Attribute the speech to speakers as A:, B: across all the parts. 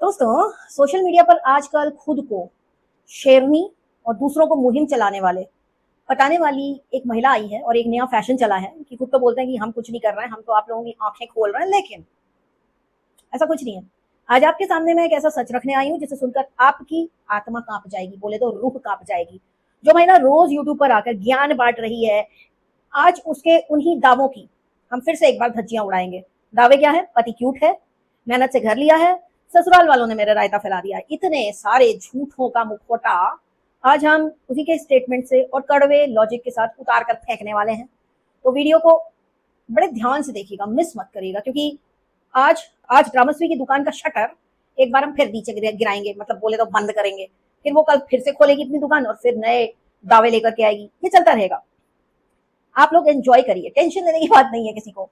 A: दोस्तों, social media पर आजकल खुद को शेरनी और दूसरों को मुहिम चलाने वाले बताने वाली एक महिला आई है और एक नया फैशन चला है कि खुद तो बोलते हैं कि हम कुछ नहीं कर रहे हैं, हम तो आप लोगों की आंखें खोल रहे हैं, लेकिन ऐसा कुछ नहीं है। आज आपके सामने मैं एक ऐसा सच रखने आई हूँ जिसे सुनकर आपकी आत्मा कांप जाएगी, बोले तो रूह कांप जाएगी। जो महिला रोज यूट्यूब पर आकर ज्ञान बांट रही है, आज उसके उन्हीं दावों की हम फिर से एक बार धज्जियां उड़ाएंगे। दावे क्या है? पति क्यूट है, मेहनत से घर लिया है, ससुराल वालों ने मेरा रायता फैला दिया है। इतने सारे झूठों का मुखौटा आज हम उसी के स्टेटमेंट से और कड़वे लॉजिक के साथ उतार कर फेंकने वाले हैं। तो वीडियो को बड़े ध्यान से देखिएगा, मिस मत करिएगा, क्योंकि आज आज ड्रामश्री की दुकान का शटर एक बार हम फिर नीचे गिराएंगे, मतलब बोले तो बंद करेंगे। फिर वो कल फिर से खोलेगी अपनी दुकान और फिर नए दावे लेकर के आएगी। ये चलता रहेगा। आप लोग एंजॉय करिए, टेंशन लेने की बात नहीं है किसी को।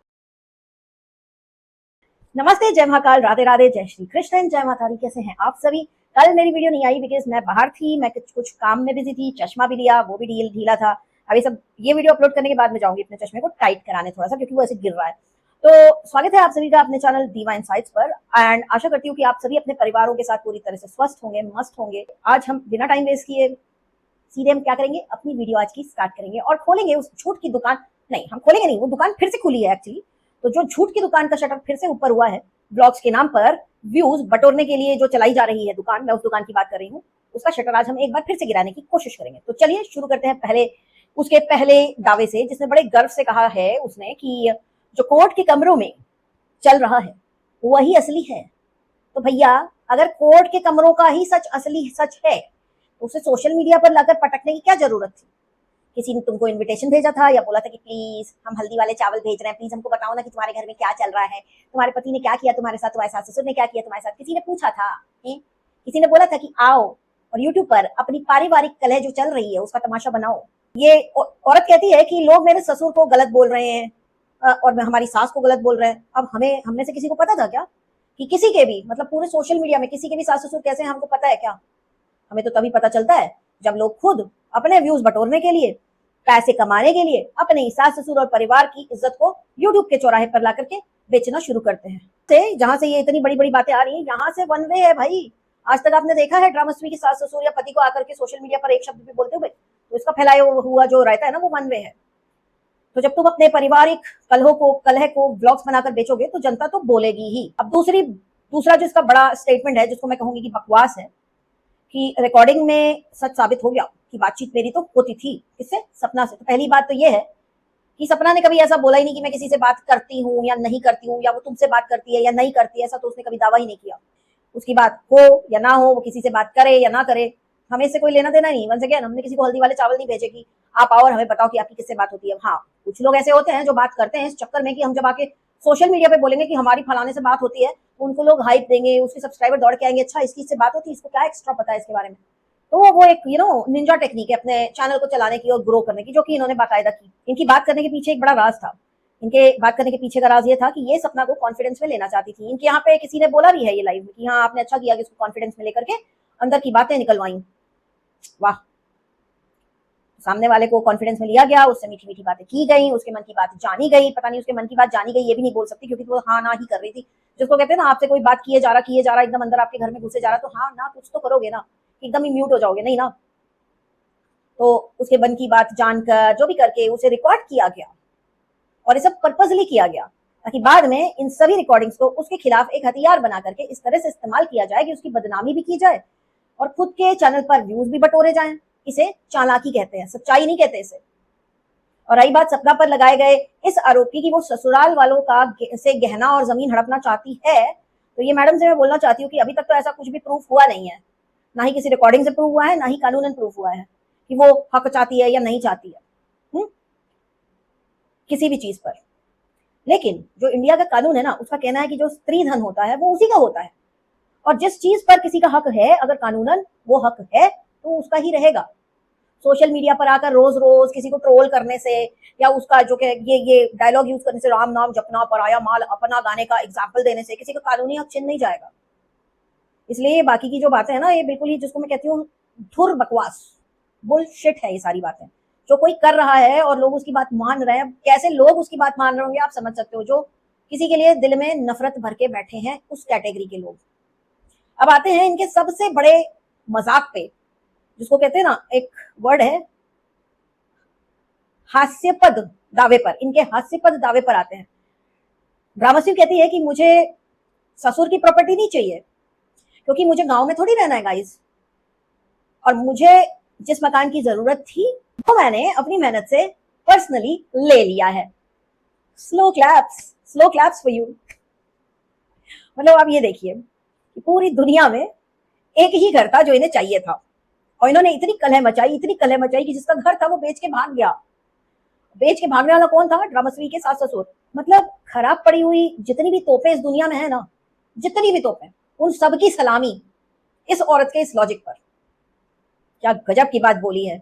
A: नमस्ते, जय महाकाल, राधे राधे, जय श्री कृष्ण, जय माता दी। कैसे हैं आप सभी? कल मेरी वीडियो नहीं आई बिकॉज मैं बाहर थी, मैं कुछ काम में बिजी थी, चश्मा भी लिया, वो भी ढीला था। अभी सब ये वीडियो अपलोड करने के बाद में जाऊंगी अपने चश्मे को टाइट कराने थोड़ा सा, क्योंकि वो ऐसे गिर रहा है। तो स्वागत है आप सभी का अपने चैनल दीवा इनसाइट्स पर, एंड आशा करती हूँ कि आप सभी अपने परिवारों के साथ पूरी तरह से स्वस्थ होंगे, मस्त होंगे। आज हम बिना टाइम वेस्ट किए सीधे हम क्या करेंगे, अपनी वीडियो आज की स्टार्ट करेंगे और खोलेंगे उस झूठ की दुकान। नहीं, हम खोलेंगे नहीं, वो दुकान फिर से खुली है एक्चुअली। तो जो झूठ की दुकान का शटर फिर से ऊपर हुआ है ब्लॉग्स के नाम पर, व्यूज बटोरने के लिए जो चलाई जा रही है दुकान, मैं उस दुकान की बात कर रही हूँ। उसका शटर आज हम एक बार फिर से गिराने की कोशिश करेंगे। तो चलिए शुरू करते हैं उसके पहले दावे से, जिसने बड़े गर्व से कहा है उसने कि जो कोर्ट के कमरों में चल रहा है वही असली है। तो भैया, अगर कोर्ट के कमरों का ही सच असली सच है तो उसे सोशल मीडिया पर लाकर पटकने की क्या जरूरत थी? किसी ने तुमको इनविटेशन भेजा था या बोला था कि प्लीज हम हल्दी वाले चावल भेज रहे हैं, प्लीज हमको बताओ ना कि तुम्हारे घर में क्या चल रहा है, तुम्हारे पति ने क्या किया तुम्हारे साथ, तुम्हारे सास ससुर ने क्या किया तुम्हारे साथ? किसी ने पूछा था? किसी ने बोला था कि आओ और यूट्यूब पर अपनी पारिवारिक कलह जो चल रही है उसका तमाशा बनाओ? ये औरत कहती है कि लोग मेरे ससुर को गलत बोल रहे हैं और हमारी सास को गलत बोल रहे हैं। अब हम में से किसी को पता था क्या कि किसी के भी, मतलब पूरे सोशल मीडिया में किसी के भी सास ससुर कैसे हैं हमको पता है क्या? हमें तो तभी पता चलता है जब लोग खुद अपने व्यूज बटोरने के लिए, पैसे कमाने के लिए अपने सास ससुर और परिवार की इज्जत को यूट्यूब के चौराहे पर ला करके बेचना शुरू करते हैं। जहां से ये इतनी बड़ी बड़ी बातें आ रही हैं, यहाँ से वन वे है भाई। आज तक आपने देखा है ड्रामश्री की सास ससुर या पति को आकर के सोशल मीडिया पर एक शब्द भी बोलते हुए? तो इसका फैलाया हुआ जो रहता है ना, वो वन वे है। तो जब तुम अपने पारिवारिक कलह को ब्लॉग्स बनाकर बेचोगे तो जनता तो बोलेगी ही। अब दूसरा जो इसका बड़ा स्टेटमेंट है, जिसको मैं कहूंगी कि बकवास है, कि रिकॉर्डिंग में सच साबित हो गया कि बातचीत मेरी तो होती थी। किससे? सपना से। तो पहली बात तो ये है कि सपना ने कभी ऐसा बोला ही नहीं कि मैं किसी से बात करती हूँ या नहीं करती हूँ, या वो तुमसे बात करती है या नहीं करती है, ऐसा तो उसने कभी दावा ही नहीं किया। उसकी बात हो या ना हो, वो किसी से बात करे या ना करे, हमें इससे कोई लेना देना नहीं। वंस अगेन, हमने किसी को हल्दी वाले चावल नहीं भेजे कि आप आओ और हमें बताओ कि आपकी किससे बात होती है। हाँ, कुछ लोग ऐसे होते हैं जो बात करते हैं इस चक्कर में कि हम जब आके सोशल मीडिया पे बोलेंगे कि हमारी फलाने से बात होती है, तो उनको लोग हाइप देंगे, उसके सब्सक्राइबर दौड़ के आएंगे, अच्छा इसकी इससे बात होती है, इसको क्या एक्स्ट्रा पता है इसके बारे में। तो वो एक निंजा टेक्निक है अपने चैनल को चलाने की और ग्रो करने की, जो कि इन्होंने बाकायदा की। इनकी बात करने के पीछे एक बड़ा राज था। इनके बात करने के पीछे का राज ये था कि ये सपना को कॉन्फिडेंस में लेना चाहती थी। इनके यहाँ पे किसी ने बोला भी है ये लाइव में कि हाँ, आपने अच्छा किया कि उसको कॉन्फिडेंस में लेकर के अंदर की बातें निकलवाई। वाह! सामने वाले को कॉन्फिडेंस में लिया गया, उससे मीठी मीठी बातें की गई, उसके मन की बात जानी गई। पता नहीं उसके मन की बात जानी गई ये भी नहीं बोल सकती, क्योंकि वो हाँ ना ही कर रही थी। जिसको कहते हैं ना, आपसे कोई बात किए जा रहा एकदम अंदर आपके घर में घुसे जा रहा, तो हाँ ना कुछ तो करोगे ना, एकदम ही म्यूट हो जाओगे नहीं ना। तो उसके मन की बात जानकर जो भी करके उसे रिकॉर्ड किया गया, और ये सब पर्पजली किया गया ताकि बाद में इन सभी रिकॉर्डिंग्स को उसके खिलाफ एक हथियार बना करके इस तरह से इस्तेमाल किया जाए कि उसकी बदनामी भी की जाए और खुद के चैनल पर व्यूज भी बटोरे जाएं। इसे चालाकी कहते हैं, सच्चाई नहीं कहते इसे। और रही बात सपना पर लगाए गए इस आरोप की कि वो ससुराल वालों का से गहना और जमीन हड़पना चाहती है, तो ये मैडम से मैं बोलना चाहती हूँ कि अभी तक तो ऐसा कुछ भी प्रूफ हुआ नहीं है। ना ही किसी रिकॉर्डिंग से प्रूफ हुआ है, ना ही कानूनन प्रूफ हुआ है कि वो हक चाहती है या नहीं चाहती है किसी भी चीज पर। लेकिन जो इंडिया का कानून है ना, उसका कहना है कि जो स्त्री धन होता है वो उसी का होता है, और जिस चीज पर किसी का हक है, अगर कानूनन वो हक है तो उसका ही रहेगा। सोशल मीडिया पर आकर रोज रोज किसी को ट्रोल करने से, या उसका जो कि ये डायलॉग यूज करने से, राम नाम जपना पराया माल अपना गाने का एग्जाम्पल देने से किसी का कानूनी हक छिन नहीं जाएगा। इसलिए बाकी की जो बातें है ना, ये बिल्कुल ही, जिसको मैं कहती हूँ धुर बकवास, बुलशिट है ये सारी बातें। जो कोई कर रहा है और लोग उसकी बात मान रहे हैं, कैसे लोग उसकी बात मान रहे होंगे आप समझ सकते हो। जो किसी के लिए दिल में नफरत भर के बैठे हैं, उस कैटेगरी के लोग। अब आते हैं इनके सबसे बड़े मजाक पे, जिसको कहते हैं ना, एक वर्ड है हास्यपद दावे पर। इनके हास्यपद दावे पर आते हैं। ग्रामस्वी कहती है कि मुझे ससुर की प्रॉपर्टी नहीं चाहिए, क्योंकि मुझे गांव में थोड़ी रहना है गाइस, और मुझे जिस मकान की जरूरत थी वो मैंने अपनी मेहनत से पर्सनली ले लिया है। Slow claps for you. मतलब आप ये देखिए कि पूरी दुनिया में एक ही घर था जो इन्हें चाहिए था, और इन्होंने इतनी कलह मचाई कि जिसका घर था वो बेच के भाग गया। बेच के भागने वाला कौन था? ड्रामस्वी के सास ससुर। मतलब खराब पड़ी हुई जितनी भी तोपें इस दुनिया में है ना, जितनी भी तोपें, उन सबकी सलामी इस औरत के इस लॉजिक पर। क्या गजब की बात बोली है।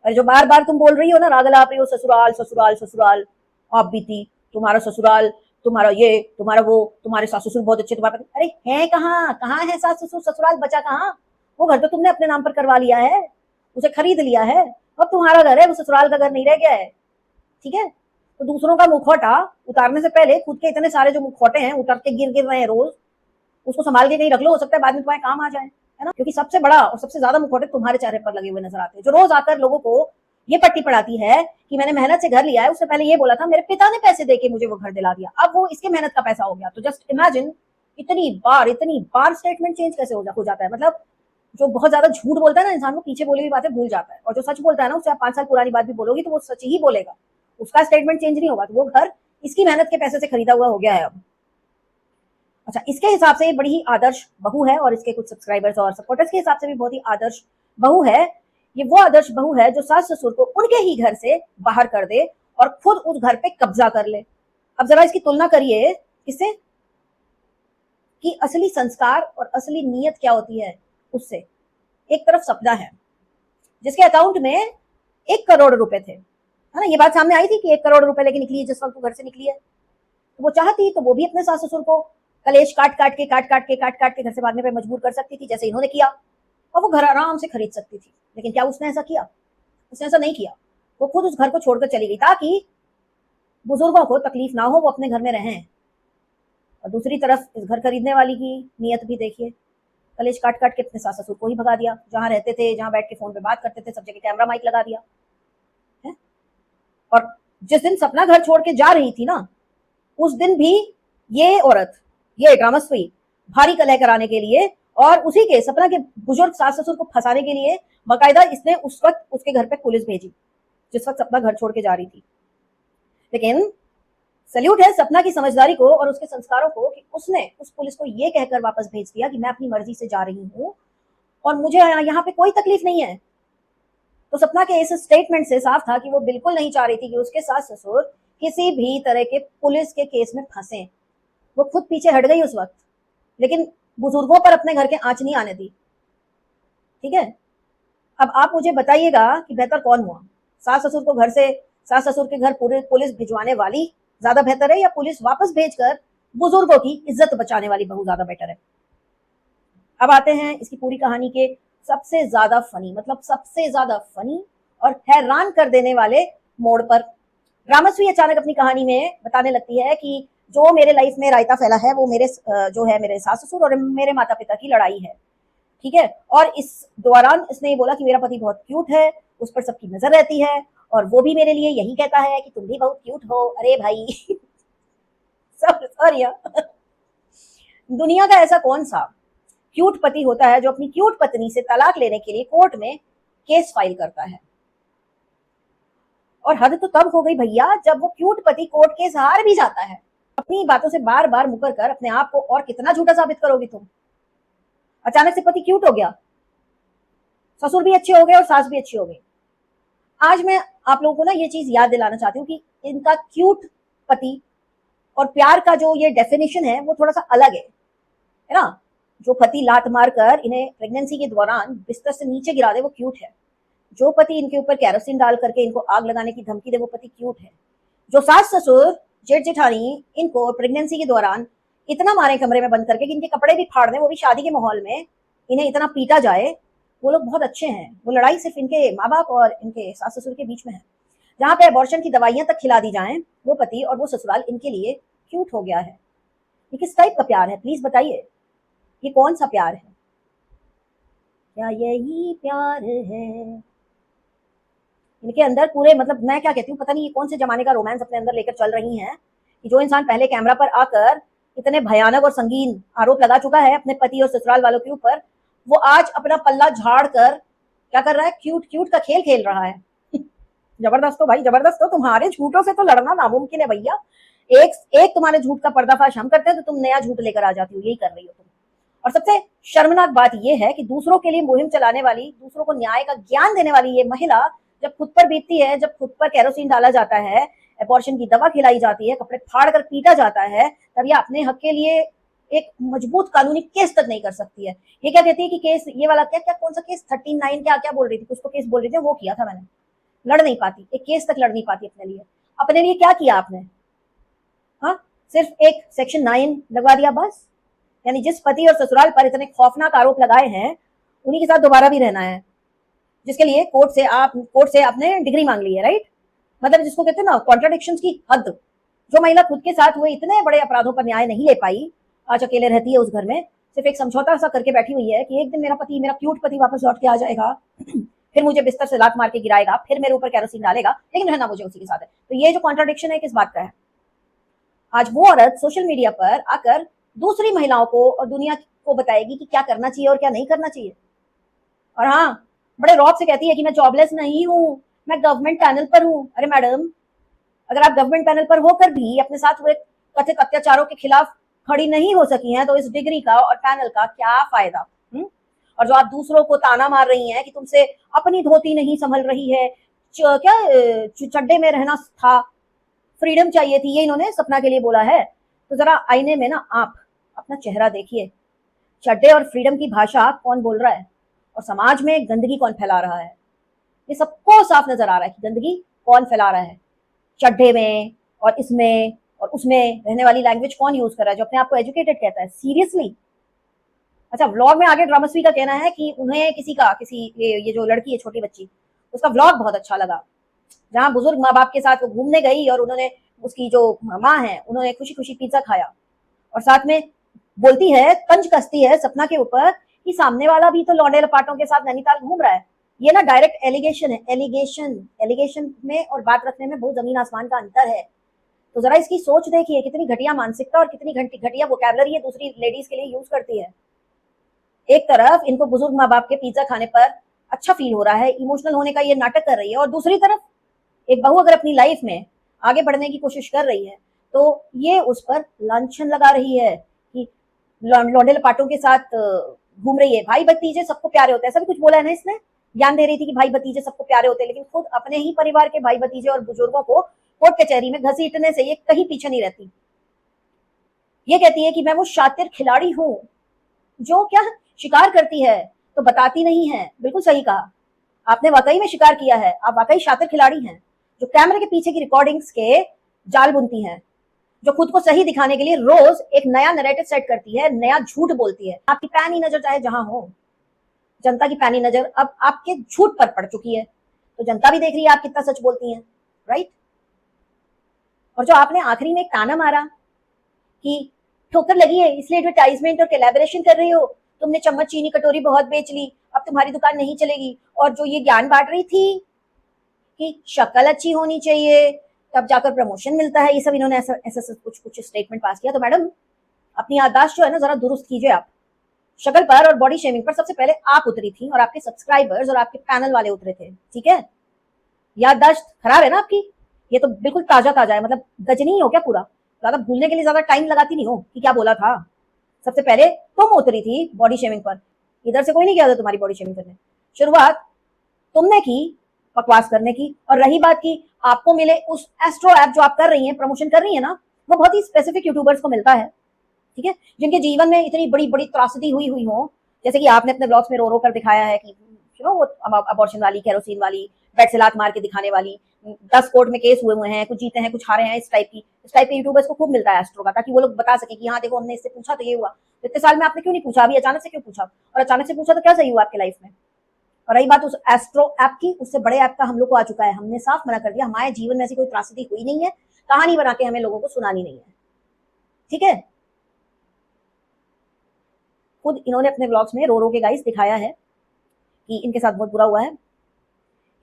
A: और जो बार बार तुम बोल रही हो ना, राग लाप रही हो, ससुराल ससुराल ससुराल, आप बीती, तुम्हारा ससुराल, तुम्हारा ये, तुम्हारा वो, तुम्हारे सास ससुर बहुत अच्छे, तुम्हारे अरे हैं कहाँ? कहाँ है सास ससुर? ससुराल बचा कहाँ? वो घर तो तुमने अपने नाम पर करवा लिया है, उसे खरीद लिया है, अब तुम्हारा घर है, वो ससुराल का घर नहीं रह गया है। ठीक है, तो दूसरों का मुखौटा उतारने से पहले खुद के इतने सारे जो मुखौटे हैं उतर के गिर गिर रहे हैं रोज, उसको संभाल के कहीं रख लो, हो सकता है बाद में तुम्हारे काम आ जाए, है ना? क्योंकि सबसे बड़ा और सबसे ज्यादा मुखौटे तुम्हारे चेहरे पर लगे हुए नजर आते हैं, जो रोज आकर लोगों को ये पट्टी पड़ाती है कि मैंने मेहनत से घर लिया है, उससे पहले ये बोला था मेरे पिता ने पैसे देके मुझे वो घर दिला दिया, अब वो इसके मेहनत का पैसा हो गया। तो जस्ट इमेजिन, इतनी बार स्टेटमेंट चेंज कैसे हो जाता है। मतलब जो बहुत ज्यादा झूठ बोलता है ना इंसान, को पीछे बोली हुई बातें भूल जाता है, और जो सच बोलता है ना, उससे आप 5 साल पुरानी बात भी बोलोगी तो वो सच ही बोलेगा, उसका स्टेटमेंट चेंज नहीं होगा। तो वो घर इसकी मेहनत के पैसे से खरीदा हुआ हो गया है अब। अच्छा, इसके हिसाब से ये बड़ी ही आदर्श बहू है, और इसके कुछ सब्सक्राइबर्स और सपोर्टर्स के हिसाब से भी बहुत ही आदर्श बहू है। ये वो आदर्श बहू है जो सास ससुर को उनके ही घर से बाहर कर दे और खुद उस घर पे कब्जा कर ले। अब जरा इसकी तुलना करिए किससे, कि असली संस्कार और असली नीयत क्या होती है उससे। एक तरफ सपना है जिसके अकाउंट में 1 करोड़ रुपए थे, है ना? ये बात सामने आई थी कि 1 करोड़ रुपए लेके निकली है जिस वक्त वो घर से निकली है। तो वो चाहती तो वो भी अपने सास ससुर को कलेश काट काट के घर से भागने पे मजबूर कर सकती थी, जैसे इन्होंने किया, और वो घर आराम से खरीद सकती थी। लेकिन क्या उसने ऐसा किया? उसने ऐसा नहीं किया। वो खुद उस घर को छोड़कर चली गई ताकि बुजुर्गों को तकलीफ ना हो, वो अपने घर में रहें। और दूसरी तरफ इस घर खरीदने वाली की नीयत भी देखिए, कलेश काट काट के अपने सास ससुर को ही भगा दिया। जहां रहते थे, जहां बैठ के फोन पे बात करते थे, सब जगह कैमरा माइक लगा दिया है। और जिस दिन सपना घर छोड़ के जा रही थी ना, उस दिन भी ये औरत, ये ड्रामस्वी, भारी कलह कराने के लिए और उसी के सपना के बुजुर्ग सास ससुर को फंसाने के लिए बाकायदा इसने उस वक्त उसके घर पे पुलिस भेजी, जिस वक्त सपना घर छोड़ के जा रही थी। लेकिन सल्यूट है सपना की समझदारी को और उसके संस्कारों को कि उसने उस पुलिस को ये कहकर वापस भेज दिया कि मैं अपनी मर्जी से जा रही हूँ और मुझे यहाँ पे कोई तकलीफ नहीं है। तो सपना के इस स्टेटमेंट से साफ था कि वो बिल्कुल नहीं चाह रही थी कि उसके सास ससुर किसी भी तरह के पुलिस के केस में फंसे। वो खुद पीछे हट गई उस वक्त, लेकिन बुजुर्गों पर अपने घर के आंच नहीं आने दी। ठीक है, अब आप मुझे बताइएगा कि बेहतर कौन हुआ? सास ससुर को घर से, सास ससुर के घर पूरे पुलिस भिजवाने वाली ज्यादा बेहतर है, या पुलिस वापस भेजकर बुजुर्गों की इज्जत बचाने वाली बहू ज्यादा बेटर है? अब आते हैं इसकी पूरी कहानी के सबसे ज्यादा फनी, मतलब सबसे ज्यादा फनी और हैरान कर देने वाले मोड़ पर। रामस्वी अचानक अपनी कहानी में बताने लगती है कि जो मेरे लाइफ में रायता फैला है वो मेरे जो है मेरे सास ससुर और मेरे माता पिता की लड़ाई है। ठीक है, और इस दौरान इसने बोला कि मेरा पति बहुत क्यूट है, उस पर सबकी नजर रहती है, और वो भी मेरे लिए यही कहता है कि तुम भी बहुत क्यूट हो। अरे भाई सॉरी, दुनिया का ऐसा कौन सा क्यूट पति होता है जो अपनी क्यूट पत्नी से तलाक लेने के लिए कोर्ट में केस फाइल करता है? और हद तो तब हो गई भैया जब वो क्यूट पति कोर्ट केस हार भी जाता है। अपनी बातों से बार बार मुकर कर अपने आप को और कितना झूठा साबित करोगी तुम? अचानक से पति क्यूट हो गया, ससुर भी अच्छे हो गए और सास भी अच्छी हो गई। आज मैं आप लोगों को ना ये चीज याद दिलाना चाहती हूँ कि इनका क्यूट पति और प्यार का जो ये डेफिनेशन है वो थोड़ा सा अलग है ना? जो पति लात मार कर इन्हें प्रेगनेंसी के दौरान बिस्तर से नीचे गिरा दे वो क्यूट है। जो पति इनके ऊपर कैरोसिन डाल करके इनको आग लगाने की धमकी दे वो पति क्यूट है। जो सास ससुर जेठ जेठानी इनको प्रेगनेंसी के दौरान इतना मारे कमरे में बंद करके कि इनके कपड़े भी फाड़ दें, वो भी शादी के माहौल में इन्हें इतना पीटा जाए, वो लोग बहुत अच्छे हैं। वो लड़ाई सिर्फ इनके माँ बाप और इनके सास ससुर के बीच में है। जहाँ पे अबॉर्शन की दवाइयां तक खिला दी जाएं, वो पति और वो ससुराल इनके लिए क्यूट हो गया है। ये किस टाइप का प्यार है, प्लीज बताइए। ये कौन सा प्यार है? क्या यही प्यार है? इनके अंदर पूरे, मतलब मैं क्या कहती हूँ, पता नहीं ये कौन से जमाने का रोमांस अपने अंदर लेकर चल रही हैं कि जो इंसान पहले कैमरा पर आकर इतने भयानक और संगीन आरोप लगा चुका है अपने पति और ससुराल वालों के ऊपर, वो आज अपना पल्ला झाड़ कर क्या कर रहा है? क्यूट क्यूट का खेल खेल रहा है। जबरदस्त हो भाई, जबरदस्त हो। तुम्हारे झूठों से तो लड़ना नामुमकिन है भैया। एक एक तुम्हारे झूठ का पर्दाफाश हम करते हैं तो तुम नया झूठ लेकर आ जाती हो, यही कर रही हो तुम। और सबसे शर्मनाक बात यह है कि दूसरों के लिए मुहिम चलाने वाली, दूसरों को न्याय का ज्ञान देने वाली ये महिला जब खुद पर बीतती है, जब खुद पर केरोसिन डाला जाता है, एबॉर्शन की दवा खिलाई जाती है, कपड़े फाड़ कर पीटा जाता है, तब ये अपने हक के लिए एक मजबूत कानूनी केस तक नहीं कर सकती है। ये क्या कहती है कि केस, ये वाला क्या क्या कौन सा केस, 39 क्या क्या बोल रही थी, कुछ तो केस बोल रही थी, वो किया था मैंने। लड़ नहीं पाती, एक केस तक लड़ नहीं पाती अपने लिए। अपने लिए क्या किया आपने? हाँ, सिर्फ एक सेक्शन 9 लगवा दिया बस। यानी जिस पति और ससुराल पर इतने खौफनाक आरोप लगाए हैं, उन्हीं के साथ दोबारा भी रहना है, जिसके लिए कोर्ट से आपने डिग्री मांग ली है, राइट? मतलब जिसको कहते हैं ना कॉन्ट्राडिक्शन की हद। जो महिला खुद के साथ हुए इतने बड़े अपराधों पर न्याय नहीं ले पाई, आज अकेले रहती है उस घर में, सिर्फ एक समझौता सा करके बैठी हुई है कि एक दिन मेरा पति, मेरा क्यूट पति वापस लौट के आ जाएगा, फिर मुझे बिस्तर से लात मार के गिराएगा, फिर मेरे ऊपर केरोसिन डालेगा, लेकिन रहना मुझे उसी के साथ है। तो ये जो कॉन्ट्राडिक्शन है किस बात का है? आज वो औरत सोशल मीडिया पर आकर दूसरी महिलाओं को और दुनिया को बताएगी कि क्या करना चाहिए और क्या नहीं करना चाहिए। और हाँ, बड़े रौब से कहती है कि मैं जॉबलेस नहीं हूँ, मैं गवर्नमेंट पैनल पर हूँ। अरे मैडम, अगर आप गवर्नमेंट पैनल पर होकर भी अपने साथ हुए कथित अत्याचारों के खिलाफ खड़ी नहीं हो सकी हैं, तो इस डिग्री का और पैनल का क्या फायदा? और जो आप दूसरों को ताना मार रही हैं कि तुमसे अपनी धोती नहीं संभल रही है, चड्डे में रहना था, फ्रीडम चाहिए थी, ये इन्होंने सपना के लिए बोला है। तो जरा आईने में ना आप अपना चेहरा देखिए। चड्डे और फ्रीडम की भाषा कौन बोल रहा है और समाज में गंदगी कौन फैला रहा है? ये सबको साफ नजर आ रहा है कि गंदगी कौन फैला रहा है। चड्ढे में और इसमें और उसमें रहने वाली लैंग्वेज कौन यूज कर रहा है, जो अपने आप को एजुकेटेड कहता है? सीरियसली? अच्छा, व्लॉग में आगे ड्रामस्वी का कहना है कि उन्हें किसी ये जो लड़की है, छोटी बच्ची, उसका व्लॉग बहुत अच्छा लगा, जहां बुजुर्ग माँ बाप के साथ वो घूमने गई और उन्होंने, उसकी जो माँ है, उन्होंने खुशी खुशी पिज्जा खाया। और साथ में बोलती है, तंज कसती है सपना के ऊपर कि सामने वाला भी तो लौंडे लपाटों के साथ नैनीताल घूम रहा है। ये ना डायरेक्ट एलिगेशन है, एलिगेशन में और बात रखने में बहुत जमीन आसमान का अंतर है। तो जरा इसकी सोच देखिए, कितनी घटिया मानसिकता और कितनी घटिया वोकैबुलरी ये दूसरी लेडीज के लिए यूज करती है। एक तरफ इनको बुजुर्ग माँ बाप के पिज्जा खाने पर अच्छा फील हो रहा है, इमोशनल होने का ये नाटक कर रही है, और दूसरी तरफ एक बहू अगर अपनी लाइफ में आगे बढ़ने की कोशिश कर रही है तो ये उस पर लांछन लगा रही है कि लौंडे लपाटों के साथ घूम रही है। भाई भतीजे सबको प्यारे होते हैं, ऐसा भी कुछ बोला है ना इसने? ज्ञान दे रही थी कि भाई भतीजे सबको प्यारे होते हैं, लेकिन खुद अपने ही परिवार के भाई भतीजे और बुजुर्गों को कोर्ट कचहरी में घसीटने से ये कहीं पीछे नहीं रहती। ये कहती है कि मैं वो शातिर खिलाड़ी हूँ जो क्या शिकार करती है तो बताती नहीं है। बिल्कुल सही कहा आपने, वाकई में शिकार किया है, आप वाकई शातिर खिलाड़ी हैं, जो कैमरे के पीछे की रिकॉर्डिंग्स के जाल बुनती हैं, जो खुद को सही दिखाने के लिए रोज एक नया नैरेटिव सेट करती है, नया झूठ बोलती है। आपकी पैनी नजर चाहे जहां हो, जनता की पैनी नजर अब आपके झूठ पर पड़ चुकी है, तो जनता भी देख रही है आप कितना सच बोलती हैं, राइट? और जो आपने आखिरी में एक ताना मारा कि ठोकर लगी है इसलिए एडवर्टाइजमेंट और कोलैबोरेशन कर रही हो, तुमने चम्मच चीनी कटोरी बहुत बेच ली, अब तुम्हारी दुकान नहीं चलेगी, और जो ये ज्ञान बांट रही थी कि शक्ल अच्छी होनी चाहिए तब जाकर प्रमोशन मिलता है, ये सब इन्होंने ऐसा ऐसा कुछ स्टेटमेंट पास किया। तो मैडम, अपनी याददाश्त जो है ना जरा दुरुस्त कीजिए। आप शक्ल पर और बॉडी शेमिंग पर सबसे पहले आप उतरी थी और आपके सब्सक्राइबर्स और आपके पैनल वाले उतरे थे, ठीक है? याददाश्त खराब है ना आपकी? ये तो बिल्कुल ताजा ताजा है, मतलब गजनी हो क्या पूरा? ज्यादा भूलने के लिए ज्यादा टाइम लगाती नहीं हो कि क्या बोला था। सबसे पहले तुम उतरी थी बॉडी शेमिंग पर, इधर से कोई नहीं गया था तुम्हारी बॉडी शेमिंग करने। शुरुआत तुमने की बकवास करने की। और रही बात की आपको मिले उस एस्ट्रो ऐप जो आप कर रही हैं, प्रमोशन कर रही है ना, वो बहुत ही स्पेसिफिक यूट्यूबर्स को मिलता है, ठीक है, जिनके जीवन में इतनी बड़ी बड़ी त्रासदी हुई हुई हो, जैसे कि आपने अपने ब्लॉग्स में रो रो कर दिखाया है कि वो अबॉर्शन वाली, केरोसिन वाली, बेड से लात मार के दिखाने वाली, 10 कोर्ट में केस हुए हैं, कुछ जीते हैं कुछ हारे हैं, इस टाइप के यूट्यूबर्स को खूब मिलता है एस्ट्रो का, ताकि वो लोग बता सके कि हाँ देखो हमने इससे पूछा तो ये हुआ। तो इतने साल में आपने क्यों नहीं पूछा, अभी अचानक से क्यों पूछा? और अचानक से पूछा तो क्या सही हुआ आपकी लाइफ में? और रही बात उस एस्ट्रो ऐप की, उससे बड़े ऐप का हम लोग को आ चुका है, हमने साफ मना कर दिया, हमारे जीवन में ऐसी कोई त्रासदी हुई नहीं है, कहानी बना के हमें लोगों को सुनानी नहीं है, ठीक है? खुद इन्होंने अपने व्लॉग्स में रो रो के गाइस दिखाया है कि इनके साथ बहुत बुरा हुआ है,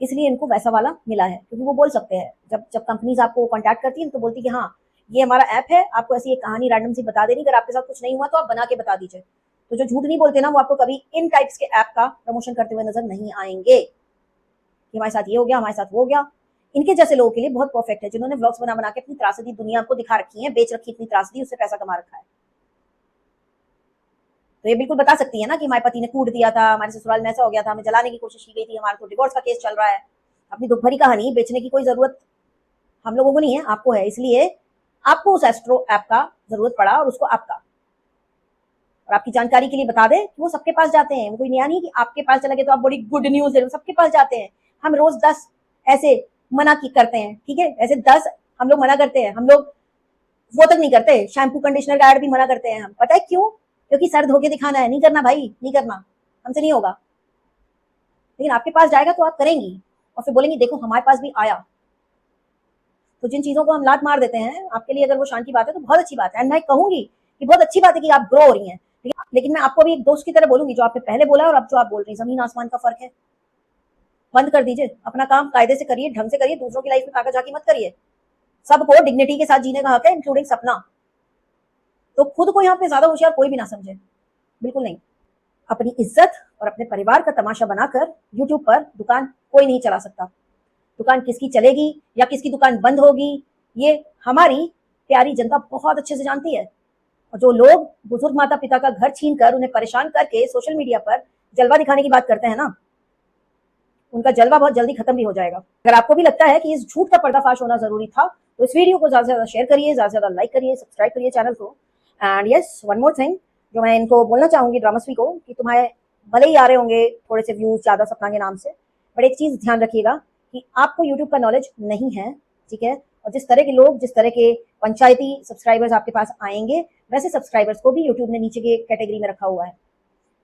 A: इसलिए इनको वैसा वाला मिला है। क्योंकि वो बोल सकते हैं, जब जब कंपनीज आपको कॉन्टैक्ट करती है तो बोलती है कि हाँ ये हमारा ऐप है, आपको ऐसी एक कहानी रैंडम सी बता देनी, अगर आपके साथ कुछ नहीं हुआ तो आप बना के बता दीजिए। तो जो झूठ नहीं बोलते ना, वो आपको कभी इन टाइप्स के ऐप का प्रमोशन करते हुए नजर नहीं आएंगे कि हमारे साथ ये हो गया, हमारे साथ वो हो गया। इनके जैसे लोगों के लिए बहुत परफेक्ट है, जिन्होंने व्लॉग्स बना बना के अपनी त्रासदी दुनिया को दिखा रखी है, बेच रखी इतनी त्रासदी, उससे पैसा कमा रखा है। तो ये बिल्कुल बता सकती है ना कि हमारे पति ने कूट दिया था, हमारे ससुराल में ऐसा हो गया था, हमें जलाने की कोशिश की गई थी, हमारा तो डिवोर्स का केस चल रहा है। अपनी दुख भरी कहानी बेचने की कोई जरूरत हम लोगों को नहीं है, आपको है। इसलिए आपको उस एस्ट्रो ऐप का जरूरत पड़ा और उसको आपका, और आपकी जानकारी के लिए बता दें कि वो सबके पास जाते हैं। वो कोई नया नहीं कि आपके पास चला गया तो आप बड़ी गुड न्यूज दे रहे हो, सबके पास जाते हैं। हम रोज 10 ऐसे मना की करते हैं, ठीक है, ऐसे 10 हम लोग मना करते हैं। हम लोग वो तक नहीं करते, शैम्पू कंडीशनर का ऐड भी मना करते हैं हम। पता है क्यों? क्योंकि सर धो के दिखाना है, नहीं करना भाई, नहीं करना, हमसे नहीं होगा। लेकिन आपके पास जाएगा तो आप करेंगी और फिर बोलेंगी देखो हमारे पास भी आया। तो जिन चीजों को हम लात मार देते हैं, आपके लिए अगर वो शांति बात है तो बहुत अच्छी बात है। एंड मैं कहूंगी कि बहुत अच्छी बात है कि आप ग्रो हो रही हैं, लेकिन मैं आपको भी एक दोस्त की तरह बोलूंगी, जो आपने पहले बोला और अब जो आप बोल रही हैं, जमीन आसमान का फर्क है। बंद कर दीजिए, अपना काम कायदे से करिए, ढंग से करिए, दूसरों की लाइफ में ताका झाकी मत करिए। सबको डिग्निटी के साथ जीने का हक है, इंक्लूडिंग सपना। तो खुद को यहाँ पे ज्यादा होशियार कोई भी ना समझे, बिल्कुल नहीं। अपनी इज्जत और अपने परिवार का तमाशा बनाकर यूट्यूब पर दुकान कोई नहीं चला सकता। दुकान किसकी चलेगी या किसकी दुकान बंद होगी, ये हमारी प्यारी जनता बहुत अच्छे से जानती है। और जो लोग बुजुर्ग माता पिता का घर छीन कर उन्हें परेशान करके सोशल मीडिया पर जलवा दिखाने की बात करते हैं ना, उनका जलवा बहुत जल्दी खत्म भी हो जाएगा। अगर आपको भी लगता है कि इस झूठ का पर्दाफाश होना जरूरी था, तो इस वीडियो को ज्यादा से ज्यादा शेयर करिए, ज्यादा से ज्यादा लाइक करिए, सब्सक्राइब करिए चैनल को। And yes, one more thing जो मैं इनको बोलना चाहूंगी ड्रामास्वी को, कि तुम्हारे भले ही आ रहे होंगे थोड़े से व्यूज ज्यादा सपना के नाम से, बट एक चीज ध्यान रखिएगा कि आपको यूट्यूब का नॉलेज नहीं है, ठीक है। और जिस तरह के लोग, जिस तरह के पंचायती सब्सक्राइबर्स आपके पास आएंगे, वैसे सब्सक्राइबर्स को भी यूट्यूब ने नीचे के कैटेगरी में रखा हुआ है।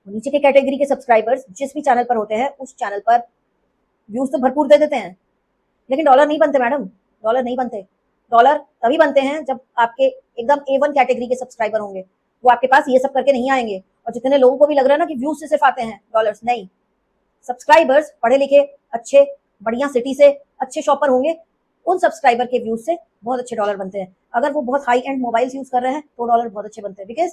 A: नीचे के कैटेगरी के सब्सक्राइबर्स जिस भी चैनल पर होते हैं, उस चैनल पर व्यूज तो भरपूर दे देते हैं, लेकिन डॉलर नहीं बनते मैडम, डॉलर नहीं बनते। डॉलर तभी बनते हैं जब आपके एकदम A1 कैटेगरी के सब्सक्राइबर होंगे, वो आपके पास ये सब करके नहीं आएंगे। और जितने लोगों को भी लग रहा है ना कि व्यूज से सिर्फ आते हैं डॉलर्स, नहीं। सब्सक्राइबर्स पढ़े लिखे, अच्छे, बढ़िया सिटी से अच्छे शॉपर होंगे, उन सब्सक्राइबर के व्यूज से बहुत अच्छे डॉलर बनते हैं। अगर वो बहुत हाई एंड मोबाइल्स यूज कर रहे हैं तो डॉलर बहुत अच्छे बनते हैं, बिकॉज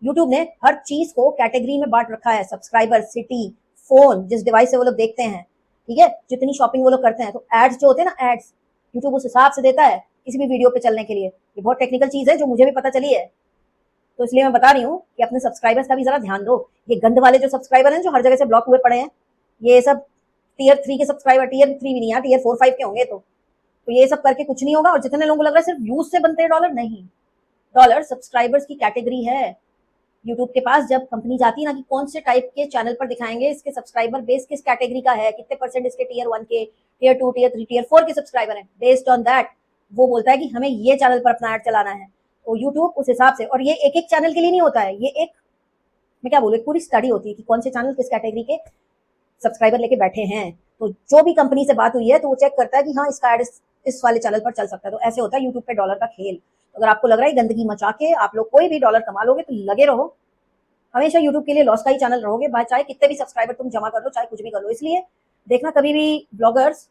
A: यूट्यूब ने हर चीज को कैटेगरी में बांट रखा है। सब्सक्राइबर, सिटी, फोन, जिस डिवाइस से वो लोग देखते हैं, ठीक है, जितनी शॉपिंग वो लोग करते हैं। तो एड्स जो होते हैं ना, एड्स यूट्यूब उस हिसाब से देता है किसी भी वीडियो पे चलने के लिए। ये बहुत टेक्निकल चीज है जो मुझे भी पता चली है, तो इसलिए मैं बता रही हूँ कि अपने सब्सक्राइबर्स का भी जरा ध्यान दो। ये गंद वाले जो सब्सक्राइबर हैं जो हर जगह से ब्लॉक हुए पड़े हैं, ये सब टीयर 3 के सब्सक्राइबर, टीयर 3 भी नहीं है, टीयर 4-5 के होंगे। तो ये सब करके कुछ नहीं होगा। और जितने लोगों को लग रहा है सिर्फ व्यूज से बनते हैं डॉलर, नहीं, डॉलर सब्सक्राइबर्स की कैटेगरी है। यूट्यूब के पास जब कंपनी जाती है ना कि कौन से टाइप के चैनल पर दिखाएंगे, इसके सब्सक्राइबर बेस किस कैटेगरी का है, कितने परसेंट इसके टीयर 1 के, टीयर 2, टीयर 3, टीयर 4 के सब्सक्राइबर हैं, बेस्ड ऑन दैट वो बोलता है कि हमें ये चैनल पर अपना ऐड चलाना है। तो यूट्यूब उस हिसाब से, और ये एक एक चैनल के लिए नहीं होता है, ये एक, मैं क्या बोलूँ, एक पूरी स्टडी होती है कि कौन से चैनल किस कैटेगरी के सब्सक्राइबर लेके बैठे हैं। तो जो भी कंपनी से बात हुई है तो वो चेक करता है कि हाँ इसका एड इस वाले चैनल पर चल सकता है। तो ऐसे होता है यूट्यूब पे डॉलर का खेल। तो अगर आपको लग रहा है गंदगी मचा के आप लोग कोई भी डॉलर कमा लोगे, तो लगे रहो, हमेशा यूट्यूब के लिए लॉस का ही चैनल रहोगे, चाहे कितने भी सब्सक्राइबर तुम जमा कर लो, चाहे कुछ भी कर लो। इसलिए देखना, कभी भी ब्लॉगर्स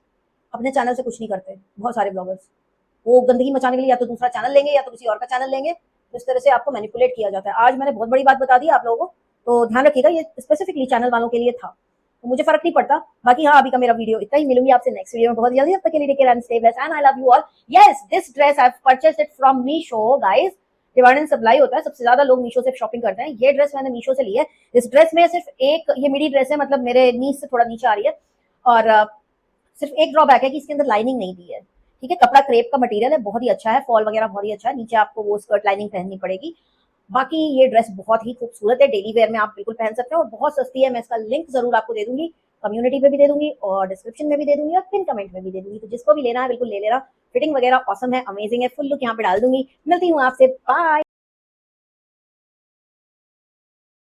A: अपने चैनल से कुछ नहीं करते। बहुत सारे ब्लॉगर्स वो गंदगी मचाने के लिए या तो दूसरा चैनल लेंगे या तो किसी और का चैनल लेंगे। तो इस तरह से आपको मैनिपुलेट किया जाता है। आज मैंने बहुत बड़ी बात बता दी आप लोगों को, तो ध्यान रखिएगा, ये स्पेसिफिकली चैनल वालों के लिए था, तो मुझे फर्क नहीं पड़ता। बाकी हाँ, अभी का मेरा वीडियो इतना ही। मिलूंगी आपसे नेक्स्ट वीडियो में बहुत जल्दी। तब तक के लिए take care and stay blessed and I love you all. Yes, this dress I have purchased it from Meesho guys. Demand and supply होता है, सबसे ज्यादा लोग मीशो से शॉपिंग करते हैं। ये ड्रेस मैंने मीशो से ली है। इस ड्रेस में सिर्फ एक, ये मिडी ड्रेस है, मतलब मेरे नीज से थोड़ा नीचे आ रही है, और सिर्फ एक ड्रॉबैक है कि इसके अंदर लाइनिंग नहीं दी है, ठीक है। कपड़ा क्रेप का मटेरियल है, बहुत ही अच्छा है, फॉल वगैरह बहुत ही अच्छा है। नीचे आपको वो स्कर्ट लाइनिंग पहननी पड़ेगी। बाकी ये ड्रेस बहुत ही खूबसूरत है, डेली वेयर में आप बिल्कुल पहन सकते हैं और बहुत सस्ती है। मैं इसका लिंक जरूर आपको दे दूंगी, कम्युनिटी पे भी दे दूंगी और डिस्क्रिप्शन में भी दे दूंगी और पिन कमेंट में भी दे दूंगी। तो जिसको भी लेना है बिल्कुल ले लेना। फिटिंग वगैरह ऑसम है, अमेजिंग है, फुल लुक यहाँ पे डाल दूंगी। मिलती हूँ आपसे, बाय।